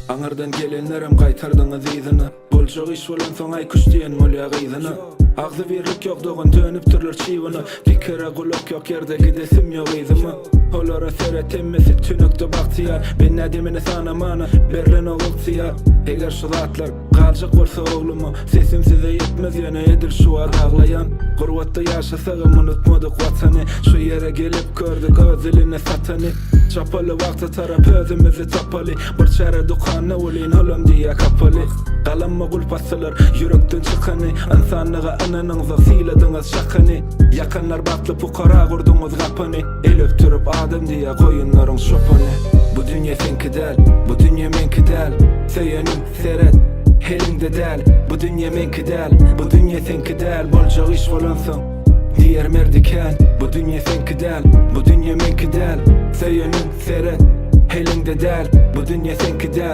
Aňardan gelenlerem gaýtardyňyz ýzyny. Boljak iş bolan soň aý küçdiýen molýa gyzyny. Agzy birlik ýok dogan dönüp durlar çiwany. Pikere gulak ýok ýerde gidesim ýok ýzymy. Olara seret emmesi tünükde baktıya. Ben nedimini sanamana berlen oğultuya. Eger şu zatlar galjak bolsa oğlumu, sesim size yetmez yana edir şu ad ağlayan. Gurbatda yaşasagym unutmadyk watany. Şu yere gelip gördük özüline satany. Çapaly wagta tarap özümizi tapaly. Bir çare dukany olyn holum diýe kapaly. Galanma gulpassylar yürekden çykany. Insanlyga ananyňyza syladyňyz şakany. Yakanlar bakly pukara gurduňyz gapany. El öptürüp adam diye koyunların şopany. Bu dünya senki del, bu dünya menki del. Seýenim seret, helinde del. Bu dünya menki del, bu dünya senki del. Boljak iş bolansoň diýer merdiken. Bu dünya senki del, bu dünya menki del. Seýenim seret, helinde del. Bu dünya senki del.